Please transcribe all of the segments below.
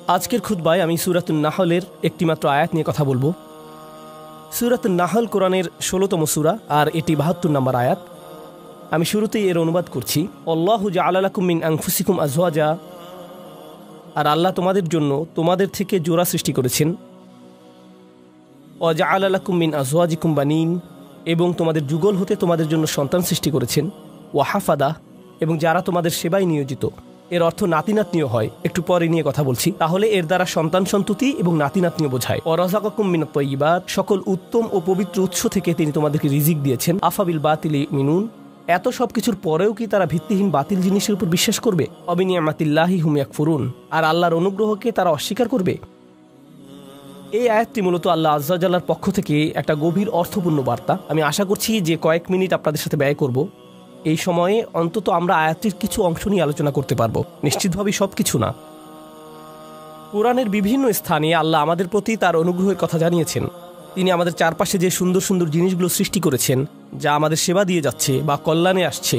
আজকের খুতবায় আমি সূরাতুন নাহলের একটি মাত্র আয়াত নিয়ে কথা বলবো। সূরাতুন নাহল কোরআনের ১৬তম সূরা আর এটি ৭২ নম্বর আয়াত। আমি শুরুতেই এর অনুবাদ করছি। আল্লাহু জাআলা লাকুম মিন আনফুসিকুম আজওয়াজা, আর আল্লাহ তোমাদের জন্য তোমাদের থেকে জোড়া সৃষ্টি করেছেন। ওয়া জাআলা লাকুম মিন আজওয়াজিকুম বানিন, এবং তোমাদের যুগল হতে তোমাদের জন্য সন্তান সৃষ্টি করেছেন। ওয়া হাফাদা, এবং যারা তোমাদের সেবায় নিয়োজিত। এর অর্থ নাতি নাতনিও হয়, একটু পরে নিয়ে কথা বলছি। তাহলে এর দ্বারা সন্তান সন্ততি এবং নাতি নাতনিও বোঝায়। ওয়া রাযাকাকুম মিনাত তাইয়্যিবাত, সকল উত্তম ও পবিত্র উৎস থেকে তিনি তোমাদেরকে রিজিক দিয়েছেন। আফাবিল বাতিলি মিনুন, এত সব কিছুর পরেও কি তারা ভিত্তিহীন বাতিল জিনিসের উপর বিশ্বাস করবে? অবিনিয়ামাতিল্লাহি হুম ইয়াকফুরুন, আর আল্লাহর অনুগ্রহকে তারা অস্বীকার করবে। এই আয়াতটি মূলত আল্লাহ আযজা ওয়া জাল্লার পক্ষ থেকে একটা গভীর অর্থপূর্ণ বার্তা। আমি আশা করছি যে কয়েক মিনিট আপনাদের সাথে ব্যয় করব। এই সময়ে অন্তত আমরা আয়াতটির কিছু অংশ নিয়ে আলোচনা করতে পারবো, নিশ্চিতভাবেই সব কিছু না। কোরআনের বিভিন্ন স্থানে আল্লাহ আমাদের প্রতি তার অনুগ্রহের কথা জানিয়েছেন। তিনি আমাদের চারপাশে যে সুন্দর সুন্দর জিনিসগুলো সৃষ্টি করেছেন, যা আমাদের সেবা দিয়ে যাচ্ছে বা কল্যাণে আসছে,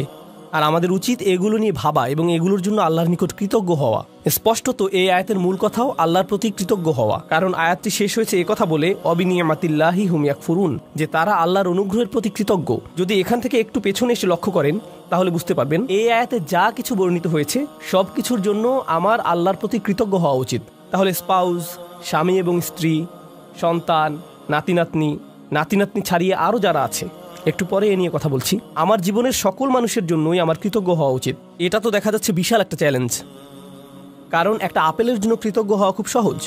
আর আমাদের উচিত এগুলো নিয়ে ভাবা এবং এগুলোর জন্য আল্লাহর নিকট কৃতজ্ঞ হওয়া। স্পষ্টত এই আয়াতের মূল কথাও আল্লাহর প্রতি কৃতজ্ঞ হওয়া, কারণ আয়াতটি শেষ হয়েছে এই কথা বলে অবিনিয়ামাতিল্লাহি হুম ইয়াকফুরুন, যে তারা আল্লাহর অনুগ্রহের প্রতি কৃতজ্ঞ। যদি এখান থেকে একটু পেছনে এসে লক্ষ্য করেন তাহলে বুঝতে পারবেন এই আয়াতে যা কিছু বর্ণিত হয়েছে সব কিছুর জন্য আমার আল্লাহর প্রতি কৃতজ্ঞ হওয়া উচিত। তাহলে স্পাউস, স্বামী এবং স্ত্রী, সন্তান, নাতি নাতনি ছাড়িয়ে আরও যারা আছে, একটু পরে এ নিয়ে কথা বলছি, আমার জীবনের সকল মানুষের জন্যই আমার কৃতজ্ঞ হওয়া উচিত। এটা তো দেখা যাচ্ছে বিশাল একটা চ্যালেঞ্জ, কারণ একটা আপেলের জন্য কৃতজ্ঞ হওয়া খুব সহজ,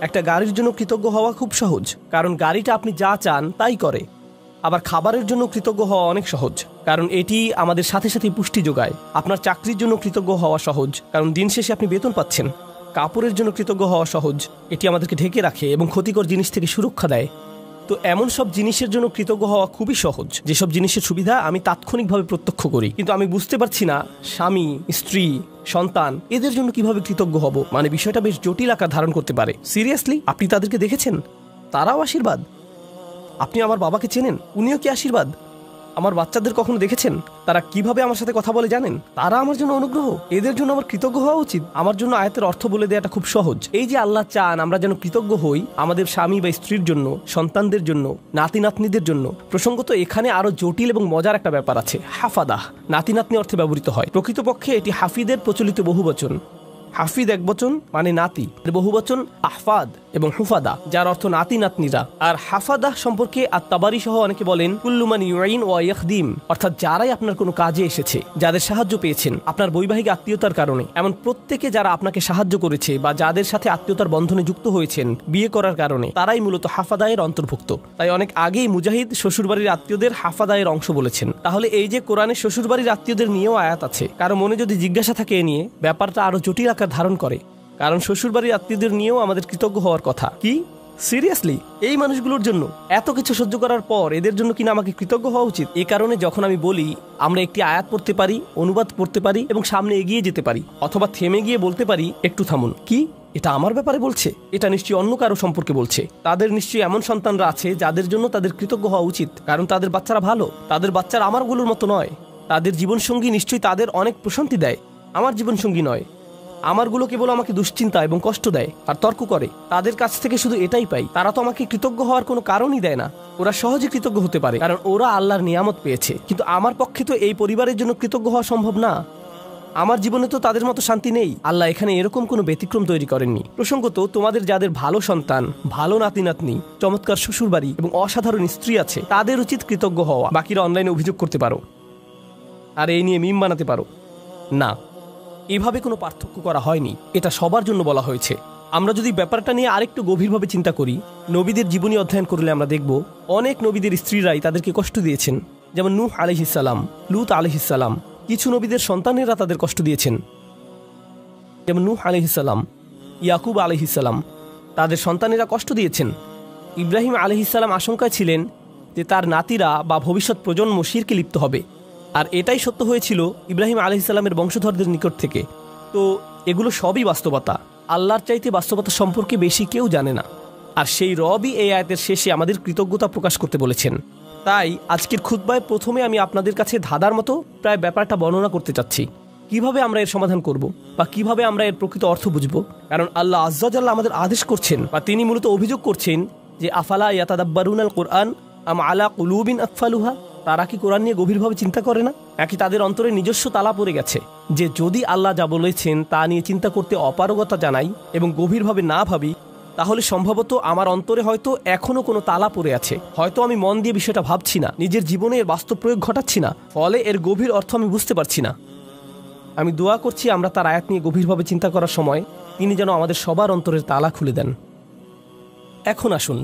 একটা গাড়ির জন্য কৃতজ্ঞ হওয়া খুব সহজ, কারণ গাড়িটা আপনি যা চান তাই করে। আবার খাবারের জন্য কৃতজ্ঞ হওয়া অনেক সহজ, কারণ এটি আমাদের সাথে সাথে পুষ্টি যোগায়। আপনার চাকরির জন্য কৃতজ্ঞ হওয়া সহজ, কারণ দিন শেষে আপনি বেতন পাচ্ছেন। কাপড়ের জন্য কৃতজ্ঞ হওয়া সহজ, এটি আমাদেরকে ঢেকে রাখে এবং ক্ষতিকর জিনিস থেকে সুরক্ষা দেয়। তো এমন সব জিনিসের জন্য কৃতজ্ঞ হওয়া খুবই সহজ, যেসব জিনিসের সুবিধা আমি তাৎক্ষণিকভাবে প্রত্যক্ষ করি, কিন্তু আমি বুঝতে পারছি না স্বামী, স্ত্রী, সন্তান এদের জন্য কিভাবে কৃতজ্ঞ হব। মানে বিষয়টা বেশ জটিল আকার ধারণ করতে পারে। সিরিয়াসলি, আপনি তাদেরকে দেখেছেন? তারাও আশীর্বাদ। আপনি আমার বাবাকে চেনেন, উনিও কি আশীর্বাদ? আমার বাচ্চাদের কখনো দেখেছেন তারা কিভাবে আমার সাথে কথা বলে জানেন? তারা আমার জন্য অনুগ্রহ। এদের জন্য আমার কৃতজ্ঞ হওয়া উচিত। আমার জন্য আয়াতের অর্থ বলে দেওয়াটা খুব সহজ। এই যে আল্লাহ চান আমরা যেন কৃতজ্ঞ হই আমাদের স্বামী বা স্ত্রীর জন্য, সন্তানদের জন্য, নাতি নাতনিদের জন্য। প্রসঙ্গত এখানে আরো জটিল এবং মজার একটা ব্যাপার আছে। হাফাদাহ নাতি নাতনি অর্থে ব্যবহৃত হয়। প্রকৃতপক্ষে এটি হাফিদের প্রচলিত বহুবচন। হাফিদ একবচন মানে নাতি, বহুবচন আহফাদ এবং হুফাদা, যার অর্থ নাতি নাতনিরা। আর হাফাদাহ সম্পর্কে আত-তাবারি সহ অনেকে বলেন কুল্লু মান ইউইন ওয়া ইয়াখদিম, অর্থাৎ যারাই আপনার কোনো কাজে এসেছে, যাদের সাহায্য পেয়েছেন আপনার বৈবাহিক আত্মীয়তার কারণে, এমন প্রত্যেকে যারা আপনাকে সাহায্য করেছে বা যাদের সাথে আত্মীয়তার বন্ধনে যুক্ত হয়েছেন বিয়ে করার কারণে, তারাই মূলত হাফাদায়ের অন্তর্ভুক্ত। তাই অনেক আগেই মুজাহিদ শ্বশুরবাড়ির আত্মীয়দের হাফাদায়ের অংশ বলেছেন। তাহলে এই যে কোরআনে শ্বশুরবাড়ির আত্মীয়দের নিয়েও আয়াত আছে, কারো মনে যদি জিজ্ঞাসা থাকে এ নিয়ে, ব্যাপারটা আরো জটিল আকার ধারণ করে, কারণ শ্বশুরবাড়ির আত্মীয়দের নিয়েও আমাদের কৃতজ্ঞ হওয়ার কথা। কি সিরিয়াসলি? এই মানুষগুলোর জন্য এত কিছু সহ্য করার পর এদের জন্য কিনা আমাকে কৃতজ্ঞ হওয়া উচিত? এই কারণে যখন আমি বলি আমরা একটি আয়াত পড়তে পারি, অনুবাদ পড়তে পারি এবং সামনে এগিয়ে যেতে পারি, অথবা থেমে গিয়ে বলতে পারি একটু থামুন, কি এটা আমার ব্যাপারে বলছে? এটা নিশ্চয়ই অন্য কারো সম্পর্কে বলছে। তাদের নিশ্চয়ই এমন সন্তানরা আছে যাদের জন্য তাদের কৃতজ্ঞ হওয়া উচিত, কারণ তাদের বাচ্চারা ভালো। তাদের বাচ্চারা আমারগুলোর মতো নয়। তাদের জীবনসঙ্গী নিশ্চয়ই তাদের অনেক প্রশান্তি দেয়, আমার জীবনসঙ্গী নয়। আমারগুলো কেবল আমাকে দুশ্চিন্তা এবং কষ্ট দেয় আর তর্ক করে। তাদের কাছ থেকে শুধু এটাই পাই। তারা তো আমাকে কৃতজ্ঞ হওয়ার কোনো কারণই দেয় না। ওরা সহজে কৃতজ্ঞ হতে পারে কারণ ওরা আল্লাহর নিয়ামত পেয়েছে, কিন্তু আমার পক্ষে তো এই পরিবারের জন্য কৃতজ্ঞ হওয়া সম্ভব না। আমার জীবনে তো তাদের মতো শান্তি নেই। আল্লাহ এখানে এরকম কোনো ব্যতিক্রম তৈরি করেননি। প্রসঙ্গত তোমাদের যাদের ভালো সন্তান, ভালো নাতি নাতনি, চমৎকার শ্বশুরবাড়ি এবং অসাধারণ স্ত্রী আছে, তাদের উচিত কৃতজ্ঞ হওয়া। বাকিরা অনলাইনে অভিযোগ করতে পারো আর এই নিয়ে মিম বানাতে পারো। না, এভাবে কোনো পার্থক্য করা হয়নি, এটা সবার জন্য বলা হয়েছে। আমরা যদি ব্যাপারটা নিয়ে আরেকটু গভীরভাবে চিন্তা করি, নবীদের জীবনী অধ্যয়ন করলে আমরা দেখব অনেক নবীদের স্ত্রীরাই তাদেরকে কষ্ট দিয়েছেন। যেমন নূহ আলাইহিস সালাম, লূত আলাইহিস সালাম। কিছু নবীদের সন্তানেরা তাদের কষ্ট দিয়েছেন, যেমন নূহ আলাইহিস সালাম, ইয়াকুব আলাইহিস সালাম, তাদের সন্তানেরা কষ্ট দিয়েছেন। ইব্রাহিম আলাইহিস সালাম আশঙ্কায় ছিলেন যে তার নাতিরা বা ভবিষ্যৎ প্রজন্ম শিরকে লিপ্ত হবে, আর এটাই সত্য হয়েছিল ইব্রাহিম আলাইহিস সালামের বংশধরদের নিকট থেকে। তো এগুলো সবই বাস্তবতা। আল্লাহর চাইতে বাস্তবতা সম্পর্কে বেশি কেউ জানে না, আর সেই রবই এই আয়াতের শেষে আমাদের কৃতজ্ঞতা প্রকাশ করতে বলেছেন। তাই আজকের খুতবায় প্রথমে আমি আপনাদের কাছে ধাঁধার মতো প্রায় ব্যাপারটা বর্ণনা করতে চাচ্ছি। কিভাবে আমরা এর সমাধান করব বা কিভাবে আমরা এর প্রকৃত অর্থ বুঝব? কারণ আল্লাহ আজ্জা ওয়া জাল্লা আমাদের আদেশ করছেন বা তিনি মূলত অভিযোগ করছেন যে আফালা ইয়াতাদাব্বারুনাল কুরআন আম আলা কুলুবিন আকফালুহা, তারা কি কোরআন নিয়ে গভীরভাবে চিন্তা করে না, নাকি তাদের অন্তরে নিজস্ব তালা পড়ে গেছে যে যদি আল্লাহ যা বলেছেন তা নিয়ে চিন্তা করতে অপারগতা জানাই এবং গভীরভাবে না ভাবি, তাহলে সম্ভবত আমার অন্তরে হয়তো এখনো কোনো তালা পড়ে আছে, হয়তো আমি মন দিয়ে বিষয়টা ভাবছি না, নিজের জীবনে এর বাস্তব প্রয়োগ ঘটাচ্ছি না, ফলে এর গভীর অর্থ আমি বুঝতে পারছি না। আমি দোয়া করছি আমরা তার আয়াত নিয়ে গভীরভাবে চিন্তা করার সময় তিনি যেন আমাদের সবার অন্তরের তালা খুলে দেন। এখন আসুন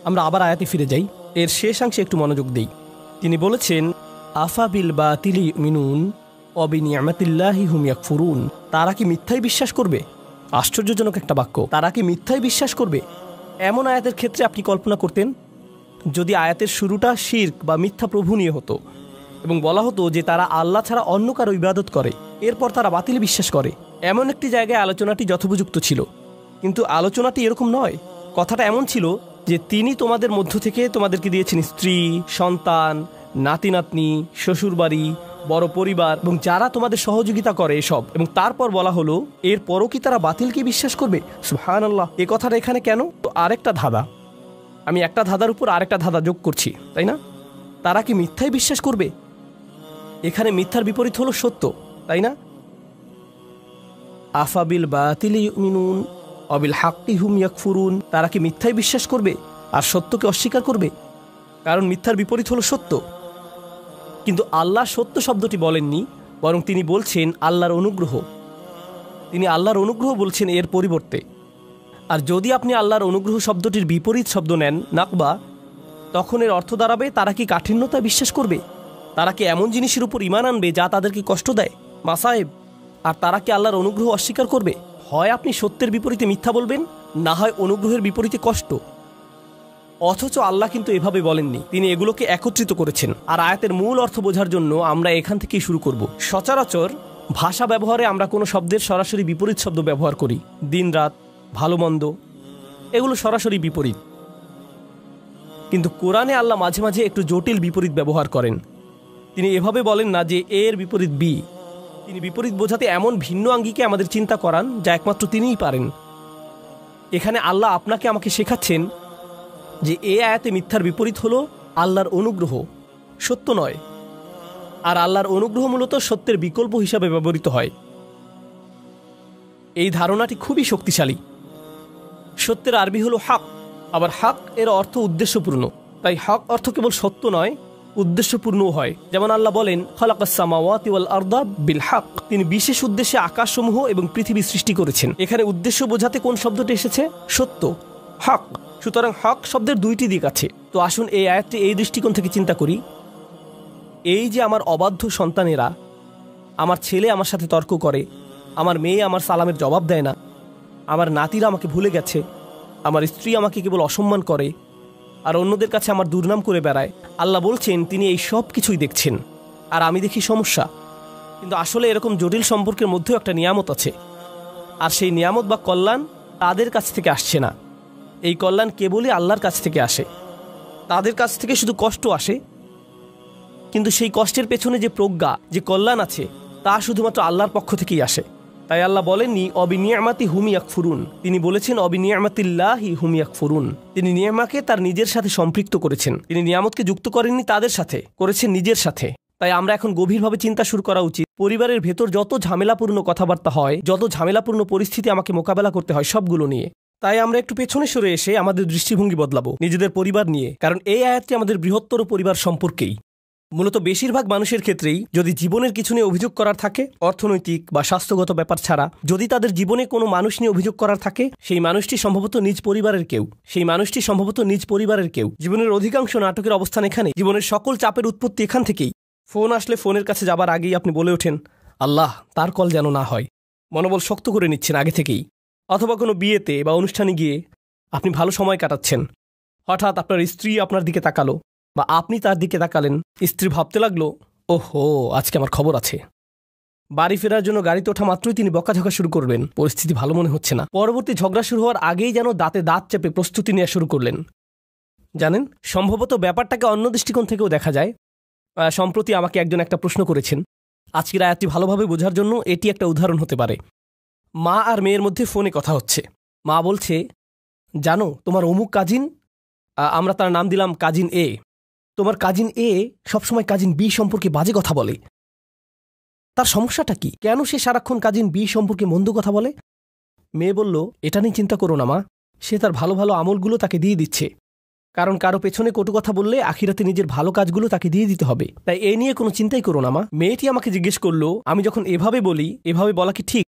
আমরা আবার আয়াতে ফিরে যাই, এর শেষাংশে একটু মনোযোগ দেই। তিনি বলেছেন আফা বিল বাতিলি মিনুন অবিনিয়ামাতিল্লাহি হুম ইয়াকফুরুন, তারা কি মিথ্যাই বিশ্বাস করবে? আশ্চর্যজনক একটা বাক্য, তারা কি মিথ্যাই বিশ্বাস করবে? এমন আয়াতের ক্ষেত্রে আপনি কল্পনা করতেন যদি আয়াতের শুরুটা শিরক বা মিথ্যা প্রভু নিয়ে হতো এবং বলা হতো যে তারা আল্লাহ ছাড়া অন্য কারো ইবাদত করে, এরপর তারা বাতিলে বিশ্বাস করে, এমন একটি জায়গায় আলোচনাটি যথোপযুক্ত ছিল। কিন্তু আলোচনাটি এরকম নয়। কথাটা এমন ছিল যে তিনি তোমাদের মধ্য থেকে তোমাদেরকে দিয়েছেন স্ত্রী, সন্তান, নাতি নাতনি, শ্বশুরবাড়ি, বড় পরিবার এবং যারা তোমাদের সহযোগিতা করে এসব, এবং তারপর বলা হলো এরপরও কি তারা বাতিলকে বিশ্বাস করবে? সুবহানাল্লাহ, এ কথাটা এখানে কেন? তো আরেকটা ধাঁধা, আমি একটা ধাঁধার উপর আরেকটা ধাঁধা যোগ করছি, তাই না? তারা কি মিথ্যাই বিশ্বাস করবে? এখানে মিথ্যার বিপরীত হলো সত্য, তাই না? আফাবিল বাতিলি ইউমিনুন অবিল হাক্কি হুম ইয়াকফুরুন, তারা কি মিথ্যাই বিশ্বাস করবে আর সত্যকে অস্বীকার করবে? কারণ মিথ্যার বিপরীত হলো সত্য। কিন্তু আল্লাহ সত্য শব্দটি বলেননি, বরং তিনি বলছেন আল্লাহর অনুগ্রহ। তিনি আল্লাহর অনুগ্রহ বলছেন এর পরিবর্তে। আর যদি আপনি আল্লাহর অনুগ্রহ শব্দটির বিপরীত শব্দ নেন নাকবা, তখন এর অর্থ দাঁড়াবে তারা কি কাঠিন্যতায় বিশ্বাস করবে? তারা কি এমন জিনিসের উপর ঈমান আনবে যা তাদেরকে কষ্ট দেয়, মাসায়েব? আর তারা কি আল্লাহর অনুগ্রহ অস্বীকার করবে? হয় আপনি সত্যের বিপরীতে মিথ্যা বলবেন, না হয় অনুগ্রহের বিপরীতে কষ্ট। অথচ আল্লাহ কিন্তু এভাবে বলেননি, তিনি এগুলোকে একত্রিত করেছেন। আর আয়াতের মূল অর্থ বোঝার জন্য আমরা এখান থেকেই শুরু করব। সচরাচর ভাষা ব্যবহারে আমরা কোনো শব্দের সরাসরি বিপরীত শব্দ ব্যবহার করি, দিন রাত, ভালো মন্দ, এগুলো সরাসরি বিপরীত। কিন্তু কোরআনে আল্লাহ মাঝে মাঝে একটু জটিল বিপরীত ব্যবহার করেন। তিনি এভাবে বলেন না যে এর বিপরীত বি, তিনি বিপরীত বোঝাতে এমন ভিন্ন আঙ্গিকে আমাদের চিন্তা করান যা একমাত্র তিনিই পারেন। এখানে আল্লাহ আপনাকে আমাকে শেখাচ্ছেন যে এ আয়াতে মিথ্যার বিপরীত হলো আল্লাহর অনুগ্রহ, সত্য নয়। আর আল্লাহর অনুগ্রহ মূলত সত্যের বিকল্প হিসাবে ব্যবহৃত হয়। এই ধারণাটি খুবই শক্তিশালী। সত্যের আরবি হলো হক, আবার হক এর অর্থ উদ্দেশ্যপূর্ণ। তাই হক অর্থ কেবল সত্য নয়, উদ্দেশ্যপূর্ণও হয়। যেমন আল্লাহ বলেন খালাকাস সামাওয়াতি ওয়াল আরদা বিল হক, তিনি বিশেষ উদ্দেশ্যে আকাশসমূহ এবং পৃথিবী সৃষ্টি করেছেন। এখানে উদ্দেশ্য বোঝাতে কোন শব্দটি এসেছে? সত্য, হক। সুতরাং হক শব্দের দুইটি দিক আছে। তো আসুন এই আয়াতটি এই দৃষ্টিকোণ থেকে চিন্তা করি। এই যে আমার অবাধ্য সন্তানেরা, আমার ছেলে আমার সাথে তর্ক করে, আমার মেয়ে আমার সালামের জবাব দেয় না, আমার নাতিরা আমাকে ভুলে গেছে, আমার স্ত্রী আমাকে কেবল অসম্মান করে, আর অন্যদের কাছে আমার দুর্নাম করে বেড়ায়। আল্লাহ বলছেন তিনি এই সব কিছুই দেখছেন, আর আমি দেখি সমস্যা। কিন্তু আসলে এরকম জটিল সম্পর্কের মধ্যেও একটা নিয়ামত আছে, আর সেই নিয়ামত বা কল্যাণ তাদের কাছ থেকে আসছে না। এই কল্যাণ কেবলই আল্লাহর কাছ থেকে আসে। তাদের কাছ থেকে শুধু কষ্ট আসে, কিন্তু সেই কষ্টের পেছনে যে প্রজ্ঞা, যে কল্যাণ আছে, তা শুধুমাত্র আল্লাহর পক্ষ থেকেই আসে। তাই আল্লাহ বলেননি অবিনিয়ামাতি হুম ইয়াকফুরুন, তিনি বলেছেন অবিনিয়ামাতিল্লাহি হুম ইয়াকফুরুন। তিনি নিয়ামাকে তার নিজের সাথে সম্পৃক্ত করেছেন। তিনি নিয়ামতকে যুক্ত করেননি তাদের সাথে, করেছেন নিজের সাথে। তাই আমরা এখন গভীরভাবে চিন্তা শুরু করা উচিত। পরিবারের ভেতর যত ঝামেলাপূর্ণ কথাবার্তা হয়, যত ঝামেলাপূর্ণ পরিস্থিতি আমাকে মোকাবেলা করতে হয়, সবগুলো নিয়ে। তাই আমরা একটু পেছনে সরে এসে আমাদের দৃষ্টিভঙ্গি বদলাবো নিজেদের পরিবার নিয়ে। কারণ এই আয়াতটি আমাদের বৃহত্তর পরিবার সম্পর্কেই। মূলত বেশিরভাগ মানুষের ক্ষেত্রেই যদি জীবনের কিছু নিয়ে অভিযোগ করার থাকে, অর্থনৈতিক বা স্বাস্থ্যগত ব্যাপার ছাড়া যদি তাদের জীবনে কোনো মানুষ নিয়ে অভিযোগ করার থাকে, সেই মানুষটি সম্ভবত নিজ পরিবারের কেউ। জীবনের অধিকাংশ নাটকের অবস্থান এখানে। জীবনের সকল চাপের উৎপত্তি এখান থেকেই। ফোন আসলে ফোনের কাছে যাবার আগেই আপনি বলে ওঠেন আল্লাহ তার কল যেন না হয়, মনোবল শক্ত করে নিচ্ছেন আগে থেকেই। অথবা কোনো বিয়েতে বা অনুষ্ঠানে গিয়ে আপনি ভালো সময় কাটাচ্ছেন, হঠাৎ আপনার স্ত্রী আপনার দিকে তাকালো বা আপনি তার দিকে তাকালেন। স্ত্রী ভাবতে লাগলো ওহো আজকে আমার খবর আছে। বাড়ি ফেরার জন্য গাড়িতে ওঠা মাত্রই তিনি বকাঝকা শুরু করবেন, পরিস্থিতি ভালো মনে হচ্ছে না। পরবর্তী ঝগড়া শুরু হওয়ার আগেই যেন দাঁতে দাঁত চেপে প্রস্তুতি নেওয়া শুরু করলেন। জানেন, সম্ভবত ব্যাপারটাকে অন্য দৃষ্টিকোণ থেকেও দেখা যায়। সম্প্রতি আমাকে একজন একটা প্রশ্ন করেছেন, আজকের আয়াতটি ভালোভাবে বোঝার জন্য এটি একটা উদাহরণ হতে পারে। মা আর মেয়ের মধ্যে ফোনে কথা হচ্ছে। মা বলছে, জানো তোমার অমুক কাজিন, আমরা তার নাম দিলাম কাজিন এ, তোমার কাজিন এ সবসময় কাজিন বি সম্পর্কে বাজে কথা বলে। তার সমস্যাটা কি? কেন সে সারাক্ষণ কাজিন বি সম্পর্কে মন্দ কথা বলে? মেয়ে বলল, এটা নিয়ে চিন্তা করো না মা, সে তার ভালো ভালো আমলগুলো তাকে দিয়ে দিচ্ছে। কারণ কারো পেছনে কটু কথা বললে আখিরাতে নিজের ভালো কাজগুলো তাকে দিয়ে দিতে হবে, তাই এ নিয়ে কোনো চিন্তাই করো না মা। মেয়েটি আমাকে জিজ্ঞেস করলো, আমি যখন এভাবে বলি, এভাবে বলা কি ঠিক?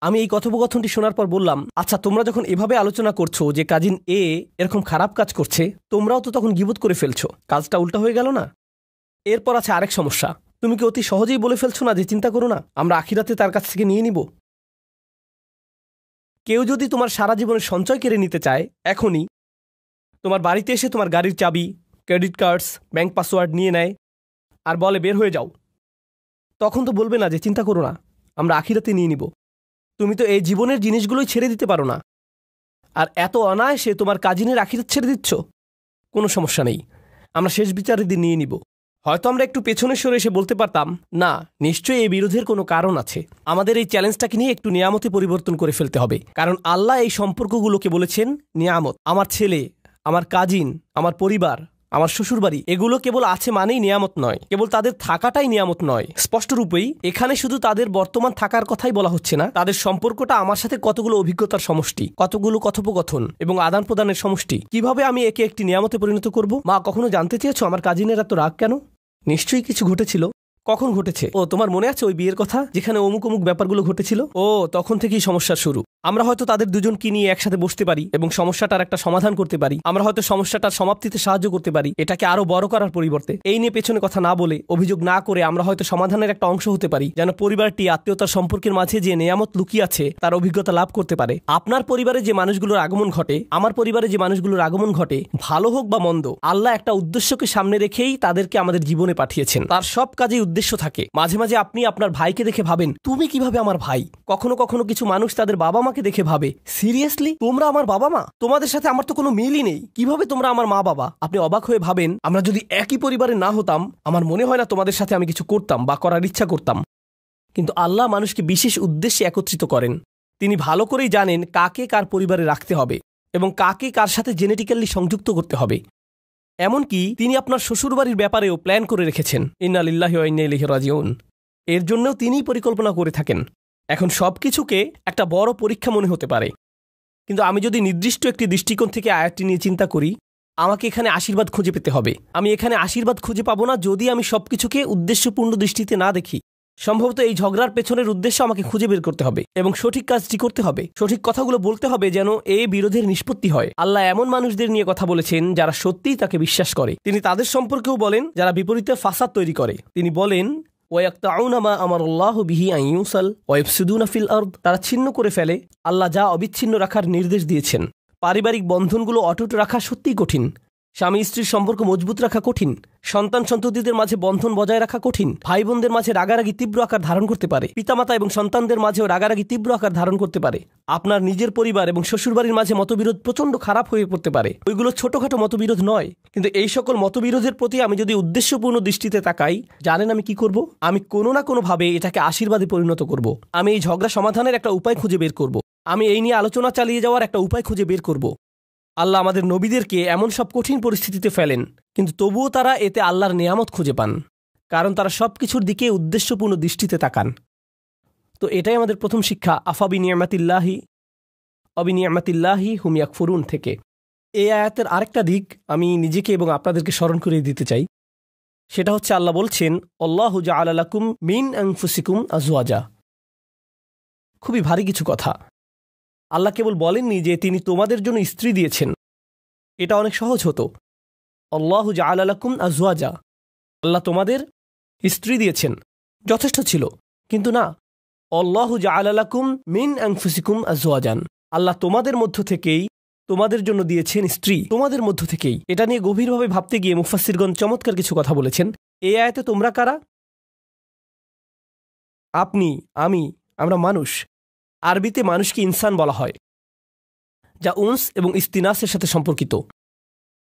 আমি এই কথোপকথনটি শোনার পর বললাম, আচ্ছা তোমরা যখন এভাবে আলোচনা করছো যে কাজিন এ এরকম খারাপ কাজ করছে, তোমরাও তো তখন গীবত করে ফেলছো, কাজটা উল্টা হয়ে গেল না? এরপর আছে আরেক সমস্যা, তুমি কি অতি সহজেই বলে ফেলছো না যে চিন্তা করো না, আমরা আখিরাতে তার কাছ থেকে নিয়ে নিব? কেউ যদি তোমার সারা জীবনের সঞ্চয় কেড়ে নিতে চায়, এখনই তোমার বাড়িতে এসে তোমার গাড়ির চাবি, ক্রেডিট কার্ডস, ব্যাংক পাসওয়ার্ড নিয়ে নেয় আর বলে বের হয়ে যাও, তখন তো বলবে না যে চিন্তা করো না, আমরা আখিরাতে নিয়ে নিব। তুমি তো এই জীবনের জিনিসগুলোই ছেড়ে দিতে পারো না, আর এত অনায়াসে তোমার কাজিনের আখিরাত ছেড়ে দিচ্ছ। কোনো সমস্যা নেই, আমরা শেষ বিচারের দিন নিয়ে নিব। হয়তো আমরা একটু পেছনে সরে এসে বলতে পারতাম, না নিশ্চয়ই এই বিরোধের কোনো কারণ আছে, আমাদের এই চ্যালেঞ্জটাকে নিয়ে একটু নিয়ামতে পরিবর্তন করে ফেলতে হবে। কারণ আল্লাহ এই সম্পর্কগুলোকে বলেছেন নিয়ামত। আমার ছেলে, আমার কাজিন, আমার পরিবার, আমার শ্বশুরবাড়ি, এগুলো কেবল আছে মানেই নিয়ামত নয়, কেবল তাদের থাকাটাই নিয়ামত নয়। স্পষ্টরূপেই এখানে শুধু তাদের বর্তমান থাকার কথাই বলা হচ্ছে না, তাদের সম্পর্কটা আমার সাথে কতগুলো অভিজ্ঞতার সমষ্টি, কতগুলো কথোপকথন এবং আদান প্রদানের সমষ্টি। কিভাবে আমি একে একটি নিয়ামতে পরিণত করব? মা কখনো জানতে চেয়েছো আমার কাজিনের এত রাগ কেন? নিশ্চয়ই কিছু ঘটেছিল। কখন ঘটেছে? ও তোমার মনে আছে ওই বিয়ের কথা, যেখানে অমুক অমুক ব্যাপারগুলো ঘটেছিল? ও তখন থেকেই সমস্যার শুরু। আমরা হয়তো তাদের দুজনকে নিয়ে একসাথে বসতে পারি এবং সমস্যাটার একটা সমাধান করতে পারি। আমরা হয়তো সমস্যাটার সমাপ্তিতে সাহায্য করতে পারি, এটাকে আরো বড় করার পরিবর্তে। এই নিয়ে পেছনে কথা না বলে, অভিযোগ না করে আমরা হয়তো সমাধানের একটা অংশ হতে পারি, যেন পরিবারটি আত্মীয়তার সম্পর্কের মাঝে যে নিয়ামত লুকিয়ে আছে তার অভিজ্ঞতা লাভ করতে পারে। আপনার পরিবারে যে মানুষগুলোর আগমন ঘটে, আমার পরিবারে যে মানুষগুলোর আগমন ঘটে, ভালো হোক বা মন্দ, আল্লাহ একটা উদ্দেশ্যকে সামনে রেখেই তাদেরকে আমাদের জীবনে পাঠিয়েছেন। তার সব কাজেই উদ্দেশ্য থাকে। মাঝে মাঝে আপনি আপনার ভাইকে দেখে ভাবেন, তুমি কিভাবে আমার ভাই? কখনো কখনো কিছু মানুষ তাদের বাবা মাকে দেখে ভাবে, সিরিয়াসলি তোমরা আমার বাবা মা? তোমাদের সাথে আমার তো কোনো মিলই নেই, কিভাবে তোমরা আমার মা বাবা? আপনি অবাক হয়ে ভাবেন, আমরা যদি একই পরিবারে না হতাম, আমার মনে হয় না তোমাদের সাথে আমি কিছু করতাম বা করার ইচ্ছা করতাম। কিন্তু আল্লাহ মানুষকে বিশেষ উদ্দেশ্যে একত্রিত করেন। তিনি ভালো করেই জানেন কাকে কার পরিবারে রাখতে হবে এবং কাকে কার সাথে জেনেটিক্যালি সংযুক্ত করতে হবে। এমনকি তিনি আপনার শ্বশুরবাড়ির ব্যাপারেও প্ল্যান করে রেখেছেন। ইন্না লিল্লাহি ওয়া ইন্না ইলাইহি রাজিউন। এর জন্যও তিনিই পরিকল্পনা করে থাকেন। এখন সব কিছুকে একটা বড় পরীক্ষা মনে হতে পারে, কিন্তু আমি যদি নির্দিষ্ট একটি দৃষ্টিকোণ থেকে আয়াতটি নিয়ে চিন্তা করি, আমাকে এখানে আশীর্বাদ খুঁজে পেতে হবে। আমি এখানে আশীর্বাদ খুঁজে পাবো না যদি আমি সবকিছুকে উদ্দেশ্যপূর্ণ দৃষ্টিতে না দেখি। সম্ভবত এই ঝগড়ার পেছনের উদ্দেশ্য আমাকে খুঁজে বের করতে হবে এবং সঠিক কাজটি করতে হবে, সঠিক কথাগুলো বলতে হবে যেন এই বিরোধের নিষ্পত্তি হয়। আল্লাহ এমন মানুষদের নিয়ে কথা বলেছেন যারা সত্যিই তাকে বিশ্বাস করে। তিনি তাদের সম্পর্কেও বলেন যারা বিপরীতে ফাসাদ তৈরি করে। তিনি বলেন, ওয়ায়াকতাউনা মা আমারাল্লাহু বিহি আন ইউসাল ওয়া ইফসিদুনা ফিল আরদ। তারা ছিন্ন করে ফেলে আল্লাহ যা অবিচ্ছিন্ন রাখার নির্দেশ দিয়েছেন। পারিবারিক বন্ধনগুলো অটুট রাখা সত্যিই কঠিন। স্বামী স্ত্রীর সম্পর্ক মজবুত রাখা কঠিন। সন্তান সন্ততিদের মাঝে বন্ধন বজায় রাখা কঠিন। ভাই বোনদের মাঝে রাগারাগি তীব্র আকার ধারণ করতে পারে। পিতামাতা এবং সন্তানদের মাঝেও রাগারাগি তীব্র আকার ধারণ করতে পারে। আপনার নিজের পরিবার এবং শ্বশুরবাড়ির মাঝে মতবিরোধ প্রচণ্ড খারাপ হয়ে পড়তে পারে। ওইগুলো ছোটখাটো মতবিরোধ নয়, কিন্তু এই সকল মতবিরোধের প্রতি আমি যদি উদ্দেশ্যপূর্ণ দৃষ্টিতে তাকাই, জানেন আমি কি করব? আমি কোনো না কোনোভাবে এটাকে আশীর্বাদে পরিণত করব। আমি এই ঝগড়া সমাধানের একটা উপায় খুঁজে বের করব। আমি এই নিয়ে আলোচনা চালিয়ে যাওয়ার একটা উপায় খুঁজে বের করব। আল্লাহ আমাদের নবীদেরকে এমন সব কঠিন পরিস্থিতিতে ফেলেন, কিন্তু তবুও তারা এতে আল্লাহর নিয়ামত খুঁজে পান, কারণ তারা সব কিছুর দিকে উদ্দেশ্যপূর্ণ দৃষ্টিতে তাকান। তো এটাই আমাদের প্রথম শিক্ষা, আফাবি নিয়ামাতিল্লাহি অবিনিয়ামাতিল্লাহি হুম ইয়াকফুরুন থেকে। এই আয়াতের আরেকটা দিক আমি নিজেকে এবং আপনাদেরকে স্মরণ করিয়ে দিতে চাই। সেটা হচ্ছে আল্লাহ বলছেন, আল্লাহু জাআলা লাকুম মিন আনফুসিকুম আজওয়াজা। খুবই ভারী কিছু কথা। আল্লাহ কেবল বলেননি যে তিনি তোমাদের জন্য স্ত্রী দিয়েছেন। এটা অনেক সহজ হতো, আল্লাহু জাআলা লাকুম আজওয়াজা, আল্লাহ তোমাদের স্ত্রী দিয়েছেন, যথেষ্ট ছিল। কিন্তু না, আল্লাহু জাআলা লাকুম মিন আনফুসিকুম আজওয়াজান, আল্লাহ তোমাদের মধ্য থেকেই তোমাদের জন্য দিয়েছেন স্ত্রী, তোমাদের মধ্য থেকেই। এটা নিয়ে গভীরভাবে ভাবতে গিয়ে মুফাসসিরগণ চমৎকার কিছু কথা বলেছেন। এই আয়াতে তোমরা কারা? আপনি, আমি, আমরা মানুষ। আরবিতে মানুষকে ইনসান বলা হয়, যা উনস এবং ইস্তিনাসের সাথে সম্পর্কিত।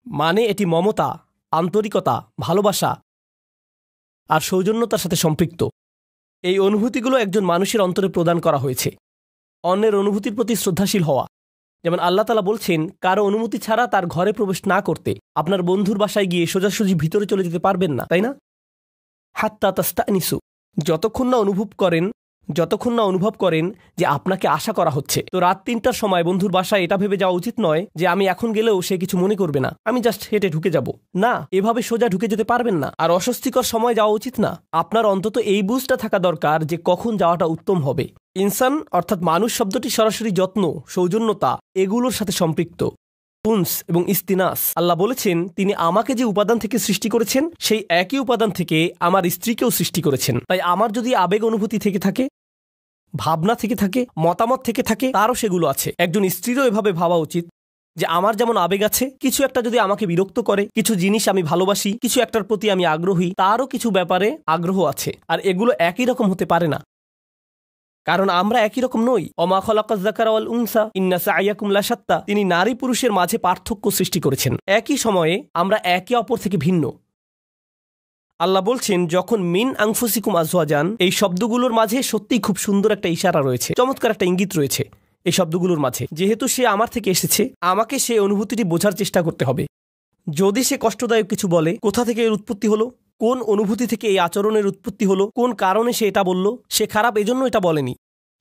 মানে এটি মমতা, আন্তরিকতা, ভালোবাসা আর সৌজন্যতার সাথে সম্পৃক্ত। এই অনুভূতিগুলো একজন মানুষের অন্তরে প্রদান করা হয়েছে। অন্যের অনুভূতির প্রতি শ্রদ্ধাশীল হওয়া, যেমন আল্লাহ তাআলা বলছেন কারো অনুমতি ছাড়া তার ঘরে প্রবেশ না করতে। আপনার বন্ধুর বাসায় গিয়ে সোজাসুজি ভিতরে চলে যেতে পারবেন না, তাই না? হাত্তা তাস্তানিসু, যতক্ষণ না অনুভব করেন যে আপনাকে আশা করা হচ্ছে। তো রাত ৩টার সময় বন্ধুর বাসায় এটা ভেবে যাওয়া উচিত নয় যে আমি এখন গেলেও সে কিছু মনে করবে না, আমি জাস্ট হেঁটে ঢুকে যাব। না, এভাবে সোজা ঢুকে যেতে পারবেন না। আর অস্বস্তিকর সময় যাওয়া উচিত না। আপনার অন্তত এই বুঝটা থাকা দরকার যে কখন যাওয়াটা উত্তম হবে। ইনসান অর্থাৎ মানুষ শব্দটি সরাসরি যত্ন, সৌজন্যতা এগুলোর সাথে সম্পৃক্ত। উনস এবং ইস্তিনাস। আল্লাহ বলেছেন তিনি আমাকে যে উপাদান থেকে সৃষ্টি করেছেন সেই একই উপাদান থেকে আমার স্ত্রীকেও সৃষ্টি করেছেন। তাই আমার যদি আবেগ অনুভূতি থেকে থাকে, ভাবনা থেকে থাকে, মতামত থেকে থাকে, তারও সেগুলো আছে। একজন স্ত্রীরও এভাবে ভাবা উচিত যে আমার যেমন আবেগ আছে, কিছু একটা যদি আমাকে বিরক্ত করে, কিছু জিনিস আমি ভালোবাসি, কিছু একটার প্রতি আমি আগ্রহী, তারও কিছু ব্যাপারে আগ্রহ আছে। আর এগুলো একই রকম হতে পারে না, কারণ আমরা একই রকম নই। ওমা খালাকাজ যাকারা ওয়াল উনসা ইন্না সা'য়াকুম লাশাত্তা। তিনি নারী পুরুষের মাঝে পার্থক্য সৃষ্টি করেছেন। একই সময়ে আমরা একে অপর থেকে ভিন্ন। আল্লাহ বলছেন যখন মিন আনফুসিকুম আজওয়াজান, এই শব্দগুলোর মাঝে সত্যিই খুব সুন্দর একটা ইশারা রয়েছে, চমৎকার একটা ইঙ্গিত রয়েছে এই শব্দগুলোর মাঝে। যেহেতু সে আমার থেকে এসেছে, আমাকে সেই অনুভূতিটি বোঝার চেষ্টা করতে হবে। যদি সে কষ্টদায়ক কিছু বলে, কোথা থেকে এর উৎপত্তি হলো, কোন অনুভূতি থেকে এই আচরণের উৎপত্তি হলো, কোন কারণে সে এটা বলল, সে খারাপ এজন্য এটা বলেনি,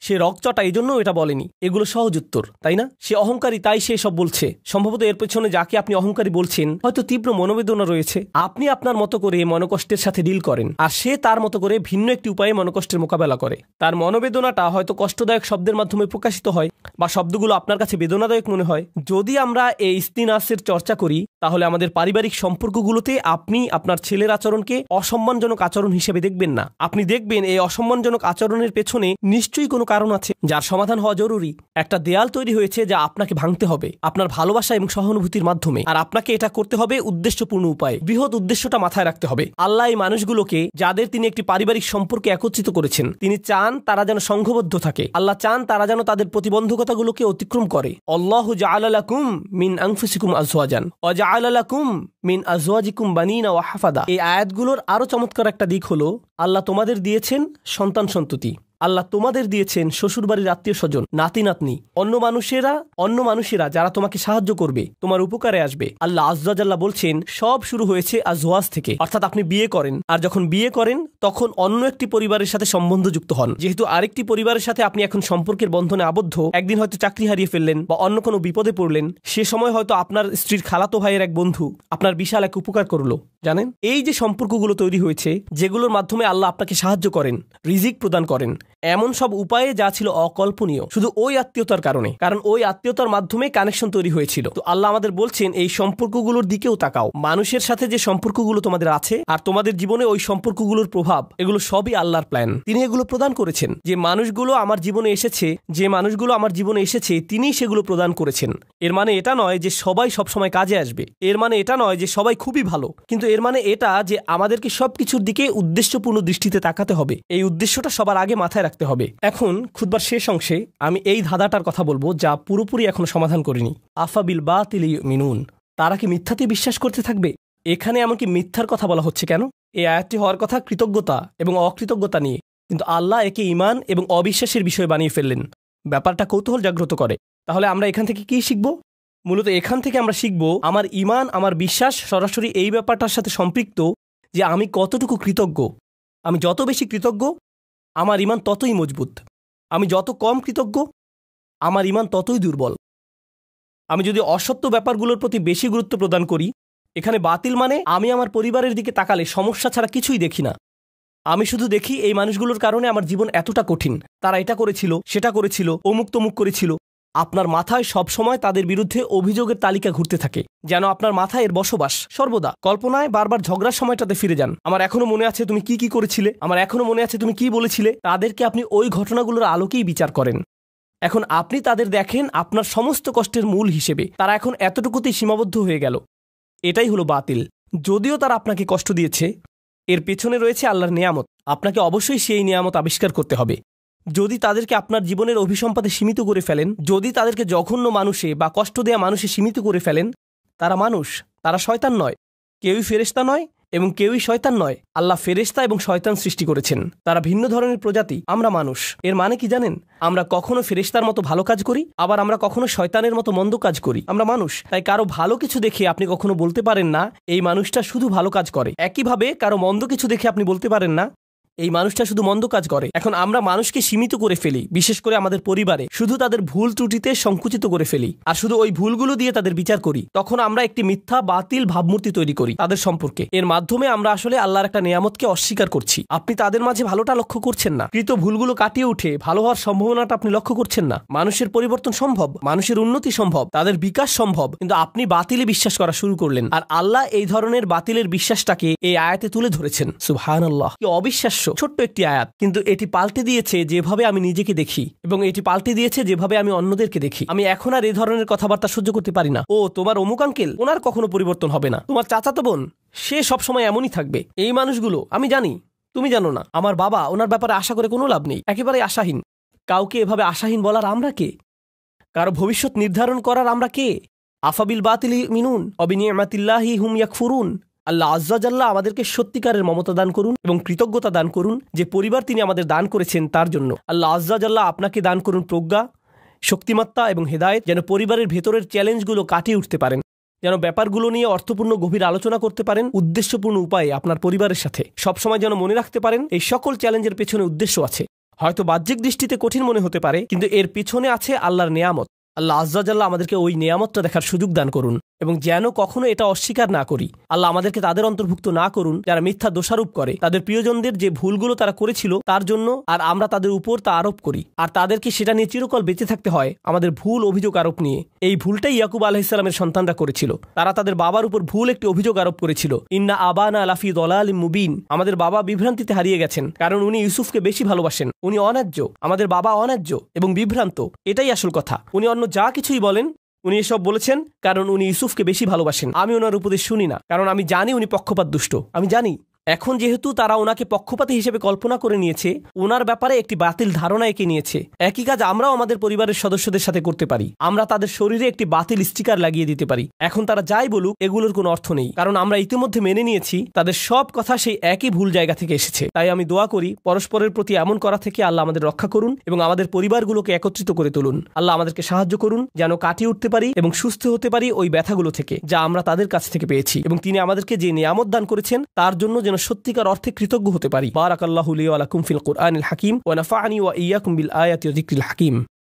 সে রকচটা এই জন্য এটা বলেনি, এগুলো সহজ উত্তর, তাই না? সে অহংকারী তাই সে সব বলছে। সম্ভবত এর পেছনে যাকে আপনি অহংকারী বলছেন হয়তো তীব্র মনোবেদনা রয়েছে। আপনি আপনার মতো করে মনোকষ্টের সাথে ডিল করেন, আর সে তার মতো করে ভিন্ন একটি উপায়ে মনোকষ্টের মোকাবেলা করে। তার মনোবেদনাটা হয়তো কষ্টদায়ক শব্দের মাধ্যমে প্রকাশিত হয়, বা শব্দগুলো আপনার কাছে বেদনাদায়ক মনে হয়। যদি আমরা এই ইস্তিনাসের চর্চা করি, তাহলে আমাদের পারিবারিক সম্পর্কগুলোতে আপনি আপনার ছেলের আচরণকে অসম্মানজনক আচরণ হিসেবে দেখবেন না। আপনি দেখবেন এই অসম্মানজনক আচরণের পেছনে নিশ্চয়ই কোনো কারণ আছে যার সমাধান হওয়া জরুরি। একটা দেয়াল তৈরি হয়েছে যা আপনাকে ভাঙতে হবে আপনার ভালোবাসা এবং সহানুভূতির মাধ্যমে, আর আপনাকে এটা করতে হবে উদ্দেশ্যপূর্ণ উপায়ে। বৃহৎ উদ্দেশ্যটা মাথায় রাখতে হবে। আল্লাহ এই মানুষগুলোকে, যাদের তিনি একটি পারিবারিক সম্পর্কে একত্রিত করেছেন, তিনি চান তারা যেন সংঘবদ্ধ থাকে। আল্লাহ চান তারা যেন তাদের প্রতিবন্ধকতাগুলোকে অতিক্রম করে। আল্লাহু জাআলা লাকুম মিন আনফুসিকুম আজওয়াজান ওয়া জাআলা লাকুম মিন আজওয়াজিকুম বানিনা ওয়া হাফাদা। এই আয়াতগুলোর আরো চমৎকার একটা দিক হলো আল্লাহ তোমাদের দিয়েছেন সন্তান সন্ততি, আল্লাহ তোমাদের দিয়েছেন শ্বশুরবাড়ির আত্মীয় স্বজন, নাতি নাতনি, অন্য মানুষেরা যারা তোমাকে সাহায্য করবে, তোমার উপকারে আসবে। আল্লাহ আযজা ওয়া জাল্লা বলছেন সব শুরু হয়েছে আজওয়াজ থেকে, অর্থাৎ আপনি বিয়ে করেন, আর যখন বিয়ে করেন তখন অন্য একটি পরিবারের সাথে সম্বন্ধযুক্ত হন। যেহেতু আরেকটি পরিবারের সাথে আপনি এখন সম্পর্কের বন্ধনে আবদ্ধ, একদিন হয়তো চাকরি হারিয়ে ফেললেন বা অন্য কোনো বিপদে পড়লেন, সে সময় হয়তো আপনার স্ত্রীর খালাতো ভাইয়ের এক বন্ধু আপনার বিশাল এক উপকার করলো। জানেন, এই যে সম্পর্কগুলো তৈরি হয়েছে, যেগুলোর মাধ্যমে আল্লাহ আপনাকে সাহায্য করেন, রিজিক প্রদান করেন, এমন সব উপায়ে যা ছিল অকল্পনীয় শুধু ওই আত্মীয়তার কারণে, কারণ ওই আত্মীয়তার মাধ্যমে কানেকশন তৈরি হয়েছিল। তো আল্লাহ আমাদের বলছেন এই সম্পর্কগুলোর দিকেও তাকাও। মানুষের সাথে যে সম্পর্কগুলো তোমাদের আছে আর তোমাদের জীবনে ওই সম্পর্কগুলোর প্রভাব, এগুলো সবই আল্লাহর প্ল্যান। তিনি এগুলো প্রদান করেছেন। যে মানুষগুলো আমার জীবনে এসেছে তিনিই সেগুলো প্রদান করেছেন। এর মানে এটা নয় যে সবাই সবসময় কাজে আসবে, এর মানে এটা নয় যে সবাই খুবই ভালো, কিন্তু এর মানে এটা যে আমাদেরকে সবকিছুর দিকে উদ্দেশ্যপূর্ণ দৃষ্টিতে তাকাতে হবে। এই উদ্দেশ্যটা সবার আগে মাথায় রাখতে হবে। এখন খুতবার শেষ অংশে আমি এই ধাঁধাটার কথা বলবো যা পুরোপুরি এখনো সমাধান করিনি। আফা বিল বাতিল ইউমিনুন, তারা কি মিথ্যাতে বিশ্বাস করতে থাকবে? এখানে এমনকি মিথ্যার কথা বলা হচ্ছে কেন? এই আয়াতটি হওয়ার কথা কৃতজ্ঞতা এবং অকৃতজ্ঞতা নিয়ে, কিন্তু আল্লাহ একে ঈমান এবং অবিশ্বাসের বিষয় বানিয়ে ফেললেন। ব্যাপারটা কৌতূহল জাগ্রত করে। তাহলে আমরা এখান থেকে কি শিখব? মূলত এখান থেকে আমরা শিখব আমার ঈমান, আমার বিশ্বাস সরাসরি এই ব্যাপারটার সাথে সম্পৃক্ত যে আমি কতটুকু কৃতজ্ঞ। আমি যত বেশি কৃতজ্ঞ আমার ঈমান ততই মজবুত। আমি যত কম কৃতজ্ঞ আমার ঈমান ততই দুর্বল। আমি যদি অসত্য ব্যাপারগুলোর প্রতি বেশি গুরুত্ব প্রদান করি, এখানে বাতিল মানে আমি আমার পরিবারের দিকে তাকালে সমস্যা ছাড়া কিছুই দেখি না। আমি শুধু দেখি এই মানুষগুলোর কারণে আমার জীবন এতটা কঠিন, তারা এটা করেছিল, সেটা করেছিল, অমুক তমুক করেছিল। আপনার মাথায় সবসময় তাদের বিরুদ্ধে অভিযোগের তালিকা ঘুরতে থাকে, যেন আপনার মাথায় এর বসবাস সর্বদা। কল্পনায় বারবার ঝগড়ার সময়টাতে ফিরে যান। আমার এখনো মনে আছে তুমি কি কি করেছিলে, আমার এখনো মনে আছে তুমি কি বলেছিলে। তাদেরকে আপনি ওই ঘটনাগুলোর আলোকেই বিচার করেন। এখন আপনি তাদের দেখেন আপনার সমস্ত কষ্টের মূল হিসেবে। তারা এখন এতটুকুতেই সীমাবদ্ধ হয়ে গেল। এটাই হলো বাতিল। যদিও তারা আপনাকে কষ্ট দিয়েছে, এর পেছনে রয়েছে আল্লাহর নেয়ামত। আপনাকে অবশ্যই সেই নেয়ামত আবিষ্কার করতে হবে। যদি তাদেরকে আপনার জীবনের অভিসম্পাদে সীমিত করে ফেলেন, যদি তাদেরকে জঘন্য মানুষে বা কষ্ট দেয়া মানুষে সীমিত করে ফেলেন, তারা মানুষ, তারা শয়তান নয়, কেউই ফেরেশতা নয়, এবং কেউই শয়তান নয়। আল্লাহ ফেরেশতা এবং শয়তান সৃষ্টি করেছেন, তারা ভিন্ন ধরনের প্রজাতি, আমরা মানুষ। এর মানে কি জানেন? আমরা কখনো ফেরেশতার মতো ভালো কাজ করি, আবার আমরা কখনো শয়তানের মতো মন্দ কাজ করি। আমরা মানুষ, তাই কারো ভালো কিছু দেখে আপনি কখনো বলতে পারেন না এই মানুষটা শুধু ভালো কাজ করে। একইভাবে কারো মন্দ কিছু দেখে আপনি বলতে পারেন না এই মানুষটা শুধু মন্দ কাজ করে। এখন আমরা মানুষকে সীমিত করে ফেলি, বিশেষ করে আমাদের পরিবারে শুধু তাদের ভুল ত্রুটিতে সংকুচিত করে ফেলি, আর শুধু ওই ভুলগুলো দিয়ে তাদের বিচার করি। তখন আমরা একটি মিথ্যা বাতিল ভাবমূর্তি তৈরি করি তাদের সম্পর্কে। এর মাধ্যমে আমরা আসলে আল্লাহর একটা নিয়ামতকে অস্বীকার করছি। আপনি তাদের মাঝে ভালোটা লক্ষ্য করছেন না, কৃত ভুলগুলো কাটিয়ে উঠে ভালো হওয়ার সম্ভাবনাটা আপনি লক্ষ্য করছেন না। মানুষের পরিবর্তন সম্ভব, মানুষের উন্নতি সম্ভব, তাদের বিকাশ সম্ভব, কিন্তু আপনি বাতিলে বিশ্বাস করা শুরু করলেন। আর আল্লাহ এই ধরনের বাতিলের বিশ্বাসটাকে এই আয়াতে তুলে ধরেছেন। সুবহানাল্লাহ, কি অবিশ্বাস্য ছোট্ট একটি আয়াত, কিন্তু এটি পাল্টে দিয়েছে যেভাবে আমি নিজেকে দেখি, এবং এটি পাল্টে দিয়েছে যেভাবে আমি অন্যদেরকে দেখি। আমি এখন আর এই ধরনের কথাবার্তা সহ্য করতে পারি না। ও তোমার অমুক আঙ্কেল, ওনার কখনো পরিবর্তন হবে না। তোমার চাচাতো বোন, সে সবসময় এমনই থাকবে। এই মানুষগুলো আমি জানি, তুমি জানো না। আমার বাবা, ওনার ব্যাপারে আশা করে কোনো লাভ নেই, একেবারে আশাহীন। কাউকে এভাবে আশাহীন বলার আমরা কে? কারো ভবিষ্যৎ নির্ধারণ করার আমরা কে? আফাবিল বাতিল মিনুন অবিনিয়ামাতিল্লাহি হুম ইয়াকফুরুন। আল্লাহ আজ্জা জাল্লা আমাদেরকে সত্যিকারের মমতা দান করুন এবং কৃতজ্ঞতা দান করুন যে পরিবার তিনি আমাদের দান করেছেন তার জন্য। আল্লাহ আজ্জা জাল্লা আপনাকে দান করুন প্রজ্ঞা, শক্তিমত্তা এবং হেদায়েত, যেন পরিবারের ভেতরের চ্যালেঞ্জগুলো কাটিয়ে উঠতে পারেন, যেন ব্যাপারগুলো নিয়ে অর্থপূর্ণ গভীর আলোচনা করতে পারেন উদ্দেশ্যপূর্ণ উপায়ে আপনার পরিবারের সাথে। সবসময় যেন মনে রাখতে পারেন এই সকল চ্যালেঞ্জের পেছনে উদ্দেশ্য আছে। হয়তো বাহ্যিক দৃষ্টিতে কঠিন মনে হতে পারে, কিন্তু এর পিছনে আছে আল্লাহর নেয়ামত। আল্লাহ আজ্জা জাল্লা আমাদেরকে ওই নেয়ামতটা দেখার সুযোগ দান করুন এবং যেন কখনো এটা অস্বীকার না করি। আল্লাহ আমাদেরকে তাদের অন্তর্ভুক্ত না করুন যারা মিথ্যা দোষারোপ করে তাদের প্রিয়জনদের যে ভুলগুলো তারা করেছিল তার জন্য, আর আমরা তাদের উপর তা আরোপ করি, আর তাদেরকে সেটা নিয়ে চিরকাল বেঁচে থাকতে হয় আমাদের ভুল অভিযোগ আরোপ নিয়ে। এই ভুলটাই ইয়াকুব আলাইহিস সালামের সন্তানরা করেছিল। তারা তাদের বাবার উপর ভুল একটি অভিযোগ আরোপ করেছিল, ইন্না আবানা লাফি দলালিম মুবিন। আমাদের বাবা বিভ্রান্তিতে হারিয়ে গেছেন, কারণ উনি ইউসুফকে বেশি ভালোবাসেন। উনি অন্যায্য, আমাদের বাবা অন্যায্য এবং বিভ্রান্ত, এটাই আসল কথা। উনি অন্য যা কিছুই বলেন, উনি এসব বলেছেন কারণ উনি ইউসুফকে বেশি ভালোবাসেন। আমি ওনার উপদেশ শুনি না, কারণ আমি জানি উনি পক্ষপাত দুষ্ট। আমি জানি এখন যেহেতু তারা ওনাকে পক্ষপাতী হিসেবে কল্পনা করে নিয়েছে, ওনার ব্যাপারে একটি বাতিল ধারণা এঁকে নিয়েছে, একই কাজ আমরাও আমাদের পরিবারের সদস্যদের সাথে করতে পারি। আমরা তাদের শরীরে একটি বাতিল স্টিকার লাগিয়ে দিতে পারি। এখন তারা যাই বলুক এগুলোর কোনো অর্থ নেই, কারণ আমরা ইতিমধ্যে মেনে নিয়েছি তাদের সব কথা সেই একই ভুল জায়গা থেকে এসেছে। তাই আমি দোয়া করি পরস্পরের প্রতি এমন করা থেকে আল্লাহ আমাদের রক্ষা করুন এবং আমাদের পরিবারগুলোকে একত্রিত করে তুলুন। আল্লাহ আমাদেরকে সাহায্য করুন যেন কাটিয়ে উঠতে পারি এবং সুস্থ হতে পারি ওই ব্যথাগুলো থেকে যা আমরা তাদের কাছ থেকে পেয়েছি, এবং তিনি আমাদেরকে যে নিয়ামত দান করেছেন তার জন্য যেন সত্যিকার অর্থে কৃতজ্ঞ হতে পারি। বারাকাল্লাহু লি ওয়া লাকুম ফিল কুরআনিল হাকিম ওয়া নাফা'নি ওয়া ইয়্যাকুম বিল আয়াতি ওয়া যিকরিল হাকিম।